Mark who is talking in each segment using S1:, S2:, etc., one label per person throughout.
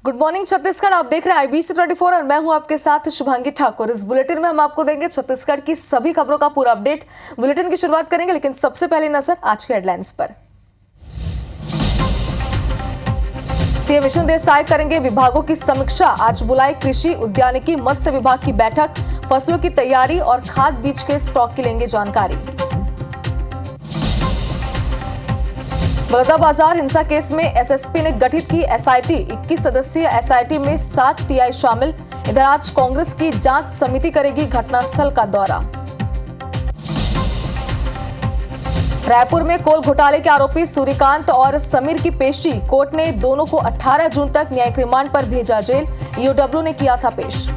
S1: Good morning Chhattisgarh. आप देख रहे हैं IBC 24 और मैं हूं आपके साथ शुभांगी ठाकुर। इस बुलेटिन में हम आपको देंगे छत्तीसगढ़ की सभी खबरों का पूरा अपडेट। बुलेटिन की शुरुआत करेंगे, लेकिन सबसे पहले नजर आज के हेडलाइंस पर। सीएम विष्णुदेव साय करेंगे विभागों की समीक्षा। आज बुलाई कृषि, उद्यानिकी, मत्स्य विभाग की बैठक। फसलों की तैयारी और खाद बीज के स्टॉक की लेंगे जानकारी। बलौदाबाजार हिंसा केस में एसएसपी ने गठित की एसआईटी। 21 सदस्यीय एसआईटी में 7 टीआई शामिल। इधर आज कांग्रेस की जांच समिति करेगी घटनास्थल का दौरा। रायपुर में कोल घोटाले के आरोपी सूर्यकांत और समीर की पेशी। कोर्ट ने दोनों को 18 जून तक न्यायिक रिमांड पर भेजा जेल। ईओडब्ल्यू ने किया था पेश।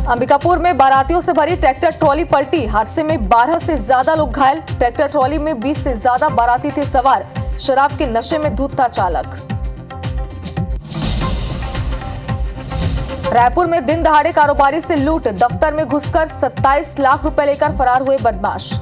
S1: अंबिकापुर में बारातियों से भरी ट्रैक्टर ट्रॉली पलटी। हादसे में 12 से ज्यादा लोग घायल। ट्रैक्टर ट्रॉली में 20 से ज्यादा बाराती थे सवार। शराब के नशे में धुत था चालक। रायपुर में दिन दहाड़े कारोबारी से लूट। दफ्तर में घुसकर 27 लाख रुपए लेकर फरार हुए बदमाश।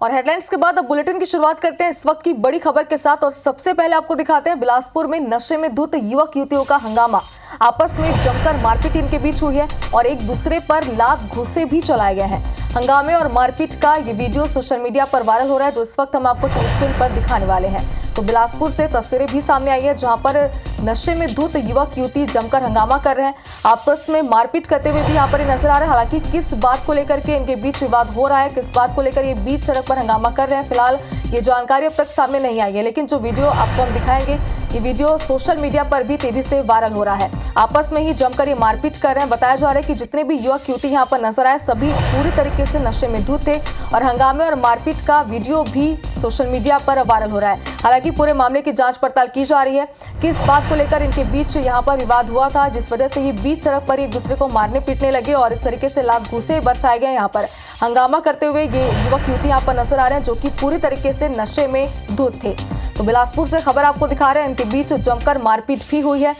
S1: और हेडलाइंस के बाद अब बुलेटिन की शुरुआत करते हैं इस वक्त की बड़ी खबर के साथ। और सबसे पहले आपको दिखाते हैं बिलासपुर में नशे में धुत युवक युवतियों का हंगामा। आपस में जमकर मारपीट इनके बीच हुई है और एक दूसरे पर लात घूंसे भी चलाए गए हैं। हंगामे और मारपीट का ये वीडियो सोशल मीडिया पर वायरल हो रहा है, जो इस वक्त हम आपको टीवी स्क्रीन पर दिखाने वाले हैं। तो बिलासपुर से तस्वीरें भी सामने आई है, जहां पर नशे में धुत युवक युवती जमकर हंगामा कर रहे हैं। आपस में मारपीट करते हुए भी यहाँ पर नजर आ रहे हैं। हालांकि किस बात को लेकर के इनके बीच विवाद हो रहा है, किस बात को लेकर ये बीच सड़क पर हंगामा कर रहे हैं, फिलहाल ये जानकारी अब तक सामने नहीं आई है। लेकिन जो वीडियो आपको हम दिखाएंगे, ये वीडियो सोशल मीडिया पर भी तेजी से वायरल हो रहा है। आपस में ही जमकर ये मारपीट कर रहे हैं। बताया जा रहा है कि जितने भी युवक युवती यहाँ पर नजर आए, सभी पूरी तरीके से नशे में धुत थे और हंगामे और मारपीट का वीडियो भी सोशल मीडिया पर वायरल हो रहा है। हालांकि पूरे मामले की जांच पड़ताल की जा रही है। किस बात को लेकर इनके बीच यहाँ पर विवाद हुआ था, जिस वजह से ये बीच सड़क पर एक दूसरे को मारने पीटने लगे और इस तरीके से लात घूंसे बरसाए गए। यहाँ पर हंगामा करते हुए ये युवक युवती यहाँ पर नजर आ रहे हैं, जो कि पूरी तरीके से नशे में धुत थे। तो बिलासपुर से खबर आपको दिखा रहे हैं, इनके बीच जमकर मारपीट भी हुई है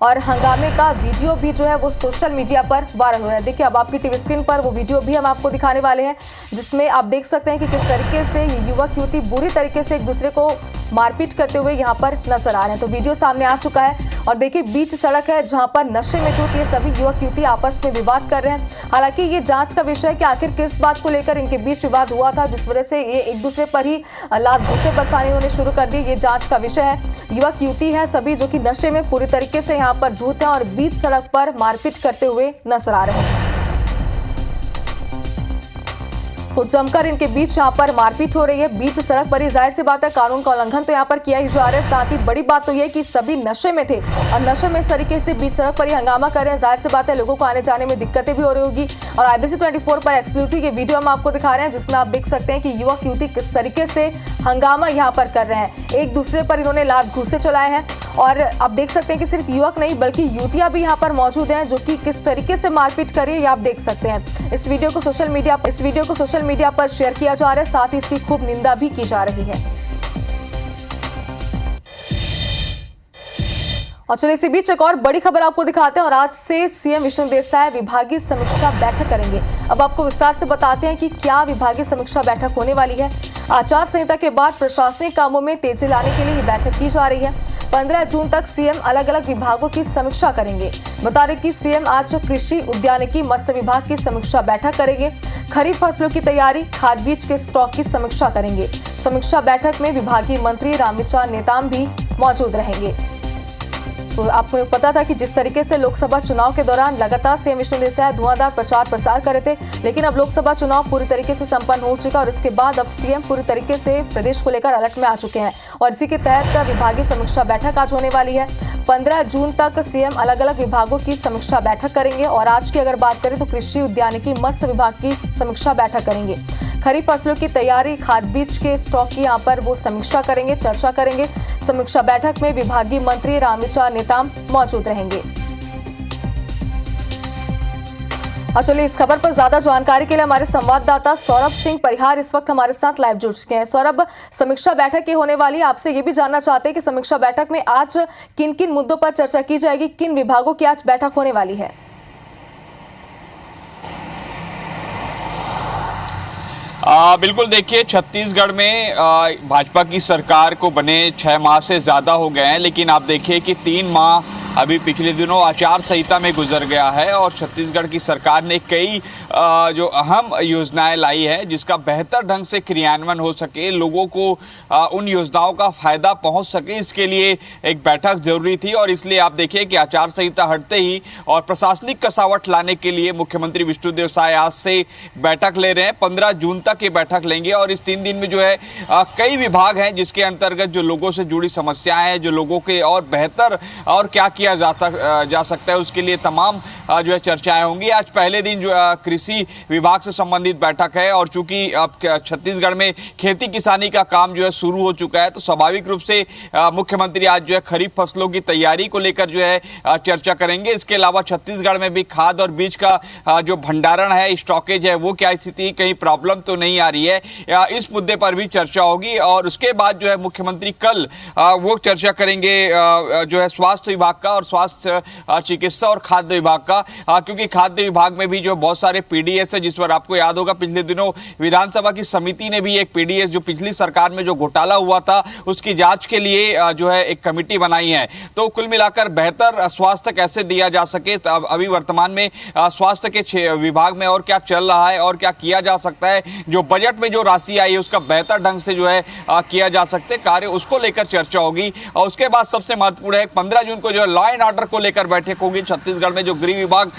S1: और हंगामे का वीडियो भी जो है वो सोशल मीडिया पर वायरल हो रहा है। देखिए अब आपकी टीवी स्क्रीन पर वो वीडियो भी हम आपको दिखाने वाले हैं, जिसमें आप देख सकते हैं कि किस तरीके से ये युवक युवती बुरी तरीके से एक दूसरे को मारपीट करते हुए यहाँ पर नजर आ रहे हैं। तो वीडियो सामने आ चुका है और देखिए बीच सड़क है, जहाँ पर नशे में धुत ये सभी युवक युवती आपस में विवाद कर रहे हैं। हालांकि ये जांच का विषय है कि आखिर किस बात को लेकर इनके बीच विवाद हुआ था, जिस वजह से ये एक दूसरे पर ही लात घूंसे बरसाने इन्होंने शुरू कर दी। ये जांच का विषय है। युवक युवती है सभी, जो कि नशे में पूरी तरीके से यहाँ पर धुत है और बीच सड़क पर मारपीट करते हुए नजर आ रहे हैं। तो जमकर इनके बीच यहाँ पर मारपीट हो रही है बीच सड़क पर ही। जाहिर सी बात है, कानून का उल्लंघन तो यहाँ पर किया ही जा रहा है। साथ ही बड़ी बात तो ये कि सभी नशे में थे और नशे में इस तरीके से बीच सड़क पर ही हंगामा कर रहे हैं। जाहिर सी बात है, लोगों को आने जाने में दिक्कतें भी हो रही होगी। और IBC 24 पर एक्सक्लूसिव ये वीडियो हम आपको दिखा रहे हैं, जिसमें आप देख सकते हैं कि युवक युवती किस तरीके से हंगामा यहाँ पर कर रहे हैं। एक दूसरे पर इन्होंने लात घूंसे चलाए हैं और आप देख सकते हैं कि सिर्फ युवक नहीं बल्कि युवतियां भी यहाँ पर मौजूद हैं, जो कि किस तरीके से मारपीट कर रही है, ये आप देख सकते हैं। इस वीडियो को सोशल मीडिया पर शेयर किया जा रहा है, साथ ही इसकी खूब निंदा भी की जा रही है। और चलिए इसी बीच एक और बड़ी खबर आपको दिखाते हैं। और आज से सीएम विष्णुदेव साय विभागीय समीक्षा बैठक करेंगे। अब आपको विस्तार से बताते हैं कि क्या विभागीय समीक्षा बैठक होने वाली है। आचार संहिता के बाद प्रशासनिक कामों में तेजी लाने के लिए ये बैठक की जा रही है। 15 जून तक सीएम अलग अलग विभागों की समीक्षा करेंगे। बता दें कि सीएम आज कृषि, उद्यानिकी, मत्स्य विभाग की समीक्षा बैठक करेंगे। खरीफ फसलों की तैयारी, खाद बीज के स्टॉक की समीक्षा करेंगे। समीक्षा बैठक में विभागीय मंत्री रामविचार नेताम भी मौजूद रहेंगे। तो आपको पता था कि जिस तरीके से लोकसभा चुनाव के दौरान लगातार सीएम विष्णुदेव साय धुआंधार प्रचार प्रसार कर रहे थे, लेकिन अब लोकसभा चुनाव पूरी तरीके से संपन्न हो चुका और इसके बाद अब सीएम पूरी तरीके से प्रदेश को लेकर अलर्ट में आ चुके हैं। और इसी के तहत विभागीय समीक्षा बैठक आज होने वाली है। 15 जून तक सीएम अलग अलग विभागों की समीक्षा बैठक करेंगे। और आज की अगर बात करें तो कृषि, उद्यानिकी, मत्स्य विभाग की समीक्षा बैठक करेंगे। खरीफ फसलों की तैयारी, खाद बीज के स्टॉक की यहाँ पर वो समीक्षा करेंगे, चर्चा करेंगे। समीक्षा बैठक में विभागीय मंत्री रामविचार नेताम मौजूद रहेंगे। और चलिए इस खबर पर ज्यादा जानकारी के लिए हमारे संवाददाता सौरभ सिंह परिहार इस वक्त हमारे साथ लाइव जुड़ चुके हैं। सौरभ, समीक्षा बैठक की होने वाली है, आपसे ये भी जानना चाहते हैं कि समीक्षा बैठक में आज किन किन मुद्दों पर चर्चा की जाएगी, किन विभागों की आज बैठक होने वाली है?
S2: बिल्कुल, देखिए छत्तीसगढ़ में भाजपा की सरकार को बने 6 माह से ज़्यादा हो गए हैं, लेकिन आप देखिए कि 3 माह अभी पिछले दिनों आचार संहिता में गुजर गया है और छत्तीसगढ़ की सरकार ने कई जो अहम योजनाएं लाई है जिसका बेहतर ढंग से क्रियान्वयन हो सके, लोगों को उन योजनाओं का फायदा पहुंच सके, इसके लिए एक बैठक जरूरी थी। और इसलिए आप देखिए कि आचार संहिता हटते ही और प्रशासनिक कसावट लाने के लिए मुख्यमंत्री विष्णुदेव साय आज से बैठक ले रहे हैं। 15 जून तक ये बैठक लेंगे और इस 3 दिन में जो है कई विभाग हैं जिसके अंतर्गत जो लोगों से जुड़ी समस्याएं हैं, जो लोगों के और बेहतर और क्या किया जा सकता है, उसके लिए तमाम जो है चर्चाएं होंगी। आज पहले दिन जो कृषि विभाग से संबंधित बैठक है और चूंकि अब छत्तीसगढ़ में खेती किसानी का काम जो है शुरू हो चुका है, तो स्वाभाविक रूप से मुख्यमंत्री आज जो है खरीफ फसलों की तैयारी को लेकर जो है चर्चा करेंगे। इसके अलावा छत्तीसगढ़ में भी खाद और बीज का जो भंडारण है, स्टॉकेज है, वो क्या स्थिति, कहीं प्रॉब्लम तो नहीं आ रही है, इस मुद्दे पर भी चर्चा होगी। और उसके बाद जो है मुख्यमंत्री कल वो चर्चा करेंगे जो है स्वास्थ्य विभाग का और स्वास्थ्य चिकित्सा और खाद्य विभाग का, क्योंकि खाद्य विभाग में भी जो बहुत सारे पीडीएस है, जिस पर आपको याद होगा पिछले दिनों विधानसभा की समिति ने भी एक पीडीएस जो पिछली सरकार में जो घोटाला हुआ था उसकी जांच के लिए जो है एक कमेटी बनाई है। तो कुल मिलाकर बेहतर स्वास्थ्य कैसे दिया जा सके, अभी वर्तमान में स्वास्थ्य के विभाग में और क्या चल रहा है और क्या किया जा सकता है, जो बजट में जो राशि आई है उसका बेहतर ढंग से जो है किया जा सकते कार्य, उसको लेकर चर्चा होगी। और उसके बाद सबसे महत्वपूर्ण है 15 जून को जो लॉ एंड ऑर्डर को लेकर बैठक होगी छत्तीसगढ़ में, जो गृह विभाग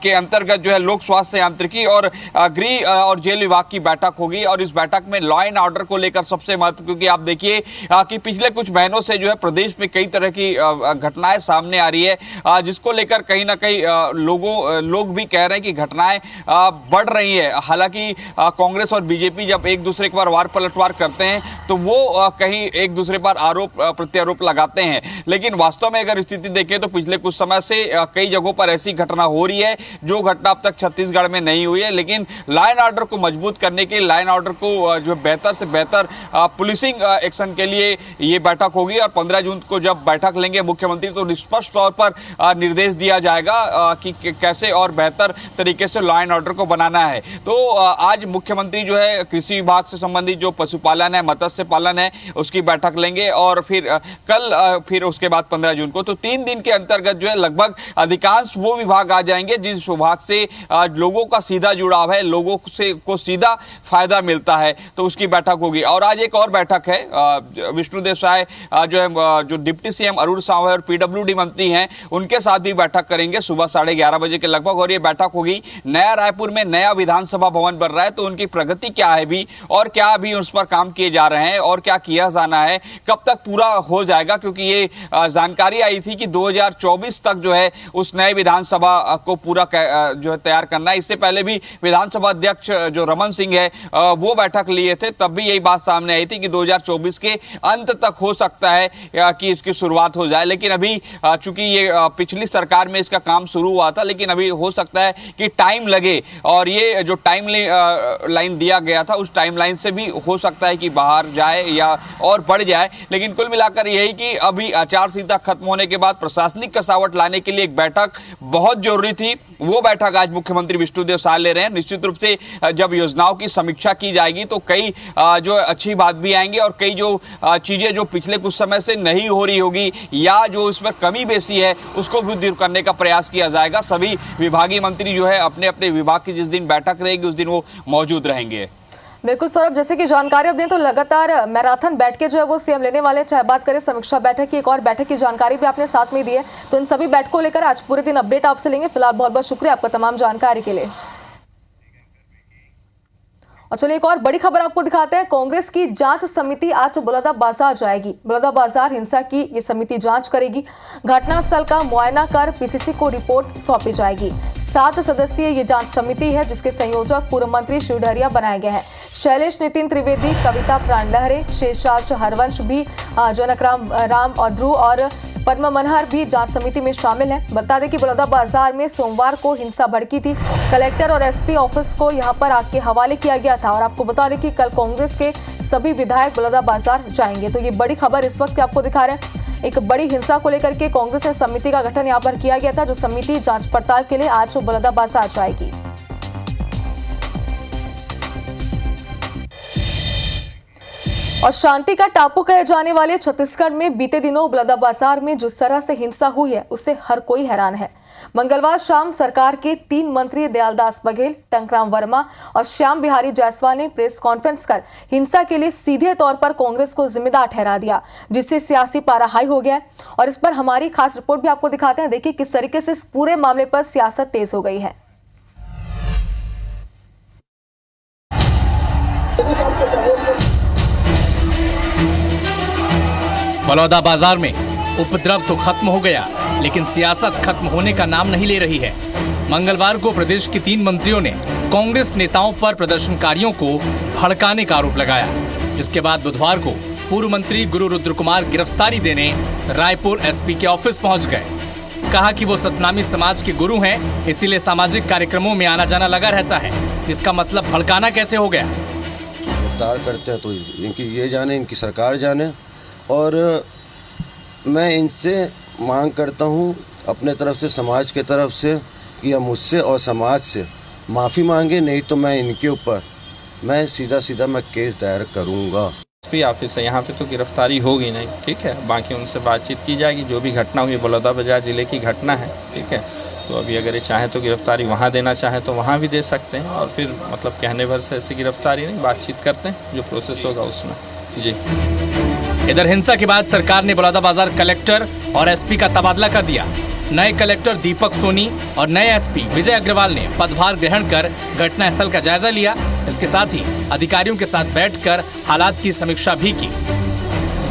S2: के अंतर्गत जो है लोक स्वास्थ्य यांत्रिकी और गृह और जेल विभाग की बैठक होगी। और इस बैठक में लॉ एंड ऑर्डर को लेकर सबसे महत्व, क्योंकि आप देखिए कि पिछले कुछ महीनों से जो है प्रदेश में कई तरह की घटनाएं सामने आ रही है, जिसको लेकर कहीं ना कहीं लोग भी कह रहे हैं कि घटनाएं बढ़ रही है। हालांकि कांग्रेस और बीजेपी जब एक दूसरे पर वार पलटवार करते हैं तो वो कहीं एक दूसरे पर आरोप प्रत्यारोप लगाते हैं, लेकिन वास्तव में अगर स्थिति देखें तो पिछले कुछ समय से कई जगहों पर ऐसी घटना हो रही है जो घटना अब तक छत्तीसगढ़ में नहीं हुई है। लेकिन लॉ एंड ऑर्डर को मजबूत करने के लिए, लॉ एंड ऑर्डर को जो बेहतर से बेहतर पुलिसिंग एक्शन के लिए ये बैठक होगी। और 15 जून को जब बैठक लेंगे मुख्यमंत्री तो स्पष्ट तौर पर निर्देश दिया जाएगा कि कैसे और बेहतर तरीके से लॉ एंड ऑर्डर को बनाना है। तो आज मुख्यमंत्री जो है कृषि विभाग से संबंधित जो पशुपालन है, मत्स्य पालन है, उसकी बैठक लेंगे और फिर उसके बाद 15 जून को, तो 3 दिन के अंतर्गत जो है लगभग अधिकांश वो विभाग आ जाएंगे जिस विभाग से लोगों का सीधा जुड़ाव है, लोगों से को सीधा फायदा मिलता है, तो उसकी बैठक होगी। और आज एक और बैठक है विष्णुदेव साय जो है जो डिप्टी सीएम अरुण साव और पीडब्ल्यूडी मंत्री हैं उनके साथ भी बैठक करेंगे सुबह 11:30 बजे के लगभग। और ये बैठक होगी, नया रायपुर में नया विधानसभा भवन बन रहा है, तो उनकी प्रगति क्या है भी और क्या अभी उस पर काम किए जा रहे हैं और क्या किया जाना है, कब तक पूरा हो जाएगा, क्योंकि ये जानकारी आई थी कि 2024 तक जो है उस नए विधानसभा को पूरा जो है तैयार करना है। इससे पहले भी विधानसभा अध्यक्ष जो रमन सिंह है वो बैठक लिए थे, तब भी यही बात सामने आई थी कि 2024 के अंत तक हो सकता है कि इसकी शुरुआत हो जाए। लेकिन अभी चूंकि ये पिछली सरकार में इसका काम शुरू हुआ था, लेकिन अभी हो सकता है कि टाइम लगे और ये जो टाइम लाइन दिया गया था उस टाइम लाइन से भी हो सकता है कि बाहर जाए या और बढ़ जाए। लेकिन कुल मिलाकर यही कि अभी आचार संहिता खत्म होने के बाद प्रशासनिक कसावट लाने के लिए एक बैठक बहुत जरूरी थी, वो बैठक आज मुख्यमंत्री विष्णुदेव साय ले रहे हैं। निश्चित रूप से जब योजनाओं की समीक्षा की जाएगी तो कई जो अच्छी बात भी आएंगी और कई जो चीजें जो पिछले कुछ समय से नहीं हो रही होगी या जो इसमें कमी बेसी है उसको भी दूर करने का प्रयास किया जाएगा। सभी विभागीय मंत्री जो है अपने अपने विभाग की जिस दिन बैठक रहेगी उस दिन वो मौजूद रहेंगे।
S1: बिल्कुल सौरभ, जैसे कि जानकारी अब दें तो लगातार मैराथन बैठ के जो है वो सीएम लेने वाले, चाहे बात करें समीक्षा बैठक की, एक और बैठक की जानकारी भी आपने साथ में दी है, तो इन सभी बैठकों को लेकर आज पूरे दिन अपडेट आपसे लेंगे। फिलहाल बहुत बहुत शुक्रिया आपका तमाम जानकारी के लिए। और चलिए एक और बड़ी खबर आपको दिखाते हैं। कांग्रेस की जांच समिति आज बलौदाबाजार जाएगी। बलौदाबाजार हिंसा की ये समिति जांच करेगी। घटनास्थल का मुआयना कर पीसीसी को रिपोर्ट सौंपी जाएगी। 7 सदस्यीय ये जांच समिति है जिसके संयोजक पूर्व मंत्री शिव डहरिया बनाए गए हैं। शैलेश नितिन त्रिवेदी, कविता प्राणलहरे, शेषराज हरवंश भी, जनक राम और ध्रुव और पद्मा मनहर भी जांच समिति में शामिल है। बता दें कि बलौदाबाजार में सोमवार को हिंसा भड़की थी। कलेक्टर और एसपी ऑफिस को यहां पर आग के हवाले किया गया था और आपको बता दें कि कल कांग्रेस के सभी विधायक बलौदाबाजार जाएंगे। तो ये बड़ी खबर इस वक्त आपको दिखा रहे हैं। एक बड़ी हिंसा को लेकर के कांग्रेस ने समिति का गठन यहां पर किया गया था, जो समिति जांच पड़ताल के लिए आज बलौदाबाजार जाएगी। और शांति का टापू कहे जाने वाले छत्तीसगढ़ में बीते दिनों बलौदाबाजार में जिस तरह से हिंसा हुई है, उससे हर कोई हैरान है। मंगलवार शाम सरकार के 3 मंत्री दयालदास बघेल, टंकराम वर्मा और श्याम बिहारी जायसवाल ने प्रेस कॉन्फ्रेंस कर हिंसा के लिए सीधे तौर पर कांग्रेस को जिम्मेदार ठहरा दिया, जिससे सियासी पारा हाई हो गया। और इस पर हमारी खास रिपोर्ट भी आपको दिखाते हैं। देखिए किस तरीके से इस पूरे मामले पर सियासत तेज हो गई है।
S3: बलौदाबाजार में उपद्रव तो खत्म हो गया, लेकिन सियासत खत्म होने का नाम नहीं ले रही है। मंगलवार को प्रदेश के 3 मंत्रियों ने कांग्रेस नेताओं पर प्रदर्शनकारियों को भड़काने का आरोप लगाया, जिसके बाद बुधवार को पूर्व मंत्री गुरु रुद्र कुमार गिरफ्तारी देने रायपुर एसपी के ऑफिस पहुंच गए। कहा कि वो सतनामी समाज के गुरु हैं, इसीलिए सामाजिक कार्यक्रमों में आना जाना लगा रहता है। इसका मतलब भड़काना कैसे हो गया?
S4: गिरफ्तार करते हैं तो इनकी ये जाने, इनकी सरकार जाने। और मैं इनसे मांग करता हूँ अपने तरफ से, समाज के तरफ से, कि हम मुझसे और समाज से माफ़ी मांगे, नहीं तो मैं इनके ऊपर सीधा मैं केस दायर करूँगा।
S5: एसपी ऑफिस है, यहाँ पे तो गिरफ्तारी होगी नहीं, ठीक है। बाकी उनसे बातचीत की जाएगी। जो भी घटना हुई बलौदाबाजार जिले की घटना है, ठीक है। तो अभी अगर ये चाहें तो गिरफ्तारी वहाँ देना चाहें तो वहाँ भी दे सकते हैं। और फिर मतलब कहने भर से ऐसी गिरफ्तारी नहीं, बातचीत करते हैं, जो प्रोसेस होगा उसमें। जी।
S3: इधर हिंसा के बाद सरकार ने बलौदाबाजार कलेक्टर और एसपी का तबादला कर दिया। नए कलेक्टर दीपक सोनी और नए एसपी विजय अग्रवाल ने पदभार ग्रहण कर घटनास्थल का जायजा लिया। इसके साथ ही अधिकारियों के साथ बैठकर हालात की समीक्षा भी की।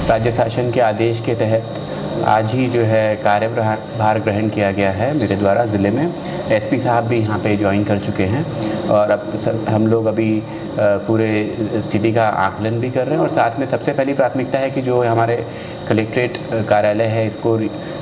S6: राज्य शासन के आदेश के तहत आज ही जो है कार्यभार ग्रहण किया गया है मेरे द्वारा ज़िले में। एसपी साहब भी यहाँ पे ज्वाइन कर चुके हैं और अब हम लोग अभी पूरे स्थिति का आकलन भी कर रहे हैं। और साथ में सबसे पहली प्राथमिकता है कि जो हमारे कलेक्ट्रेट कार्यालय है, इसको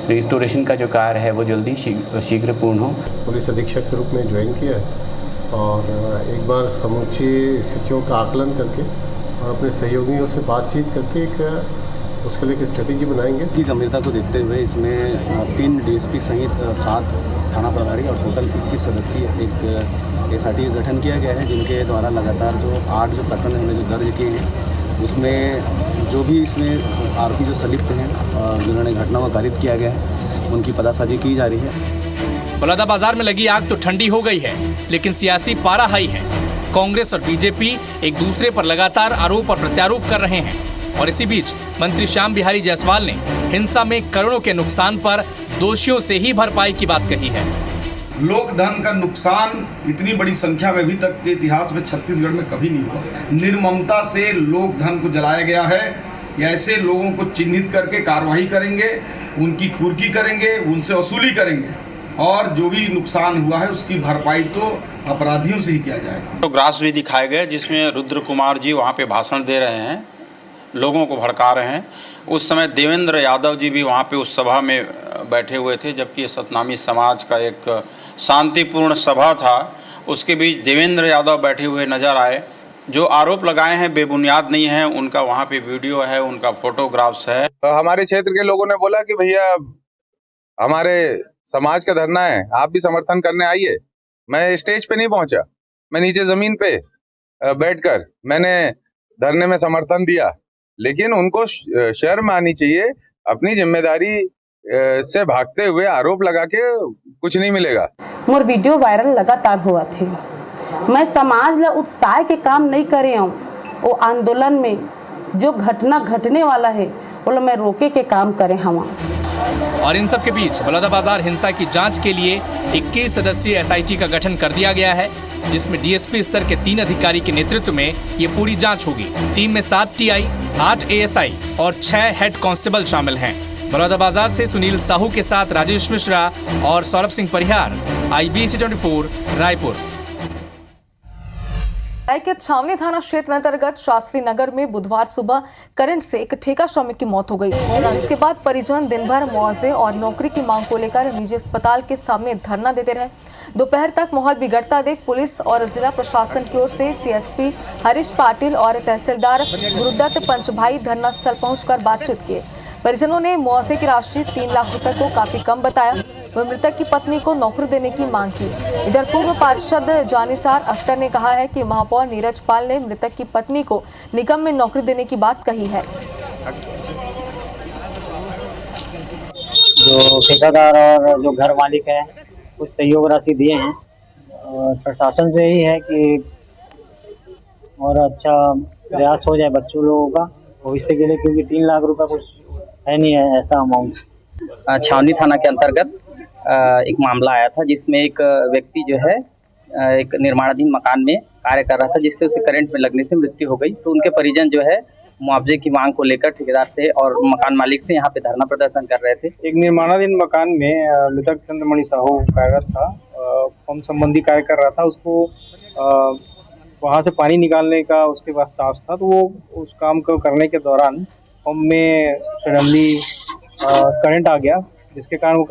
S6: रिस्टोरेशन का जो कार्य है वो जल्दी शीघ्र पूर्ण हो।
S7: पुलिस अधीक्षक के रूप में ज्वाइन किया है और एक बार समूची स्थितियों का आकलन करके और अपने सहयोगियों से बातचीत करके उसके लिए एक स्ट्रेटेजी बनाएंगे।
S8: की गंभीरता को देखते हुए इसमें 3 डीएसपी सहित 7 थाना प्रभारी और टोटल 21 सदस्यीय एक एसआईटी का गठन किया गया है, जिनके द्वारा लगातार जो 8 जो प्रकरण हमने जो दर्ज किए हैं, उसमें जो भी इसमें आरोपी जो संलिप्त हैं और जिन्होंने घटना को कारित किया गया है, उनकी पतासाजी की जा रही है।
S3: बलौदाबाजार में लगी आग तो ठंडी हो गई है, लेकिन सियासी पारा हाई है। कांग्रेस और बीजेपी एक दूसरे पर लगातार आरोप और प्रत्यारोप कर रहे हैं। और इसी बीच मंत्री श्याम बिहारी जायसवाल ने हिंसा में करोड़ों के नुकसान पर दोषियों से ही भरपाई की बात कही है।
S9: लोक धन का नुकसान इतनी बड़ी संख्या में अभी तक के इतिहास में छत्तीसगढ़ में कभी नहीं हुआ। निर्ममता से लोक धन को जलाया गया है। ऐसे लोगों को चिन्हित करके कार्रवाई करेंगे, उनकी कुर्की करेंगे, उनसे वसूली करेंगे और जो भी नुकसान हुआ है उसकी भरपाई तो अपराधियों से ही किया जाएगा।
S10: फोटोग्राफ्स भी दिखाए गए जिसमें रुद्र कुमार जी वहाँ पे भाषण दे रहे हैं, लोगों को भड़का रहे हैं। उस समय देवेंद्र यादव जी भी वहाँ पे उस सभा में बैठे हुए थे, जबकि सतनामी समाज का एक शांतिपूर्ण सभा था। उसके बीच देवेंद्र यादव बैठे हुए नज़र आए। जो आरोप लगाए हैं बेबुनियाद नहीं है, उनका वहाँ पे वीडियो है, उनका फोटोग्राफ्स है।
S11: हमारे क्षेत्र के लोगों ने बोला कि भैया हमारे समाज का धरना है, आप भी समर्थन करने आइए। मैं स्टेज पे नहीं पहुंचा, मैं नीचे जमीन पे बैठकर मैंने धरने में समर्थन दिया। लेकिन उनको शर्म आनी चाहिए, अपनी जिम्मेदारी से भागते हुए आरोप लगा के कुछ नहीं मिलेगा।
S12: मोर वीडियो वायरल लगातार हुआ थे। मैं समाज ला उत्साह के काम नहीं करे हूँ। वो आंदोलन में जो घटना घटने वाला है वो मैं रोके के काम करे हम।
S3: और इन सब के बीच बलौदाबाजार हिंसा की जांच के लिए 21 सदस्यीय एसआईटी का गठन कर दिया गया है, जिसमें डीएसपी स्तर के 3 अधिकारी के नेतृत्व में ये पूरी जांच होगी। टीम में 7 टीआई, 8 एएसआई और 6 हेड कांस्टेबल शामिल हैं। बलौदाबाजार से सुनील साहू के साथ राजेश मिश्रा और सौरभ सिंह परिहार, IBC 24 रायपुर।
S1: राय के छावनी थाना क्षेत्र अंतर्गत शास्त्री नगर में बुधवार सुबह करंट से एक ठेका श्रमिक की मौत हो गई, जिसके बाद परिजन दिन भर मुआवजे और नौकरी की मांग को लेकर निजी अस्पताल के सामने धरना देते रहे। दोपहर तक माहौल बिगड़ता देख पुलिस और जिला प्रशासन की ओर से सीएसपी हरीश पाटिल और तहसीलदार गुरुदत्त पंचभाई धरना स्थल पहुंचकर बातचीत किए। परिजनों ने मुआवजे की राशि 3 लाख रुपए को काफी कम बताया। वह मृतक की पत्नी को नौकरी देने की मांग की। इधर पूर्व पार्षद जानिसार अख्तर ने कहा है कि महापौर नीरज पाल ने मृतक की पत्नी को निगम में नौकरी देने की बात कही है।
S13: जो ठेकेदार और जो घर मालिक है कुछ सहयोग राशि दिए हैं और प्रशासन से ही है कि और अच्छा प्रयास हो जाए बच्चों लोगों का भविष्य के लिए, क्योंकि 3 लाख रुपए कुछ है नहीं है ऐसा अमाउंट।
S14: छावनी थाना के अंतर्गत एक मामला आया था जिसमें एक व्यक्ति जो है एक निर्माणाधीन मकान में कार्य कर रहा था, जिससे उसे करंट में लगने से मृत्यु हो गई। तो उनके परिजन जो है मुआवजे की मांग को लेकर ठेकेदार से और मकान मालिक से यहाँ पे धरना प्रदर्शन कर रहे थे।
S13: एक निर्माणाधीन मकान में मृतक चंद्रमणि साहू कार्यरत था, पंप संबंधी कार्य कर रहा था। उसको वहाँ से पानी निकालने का उसके पास टास्क था, तो वो उस काम को करने के दौरान पंप में सडनली करंट आ गया, जिसके कारण वो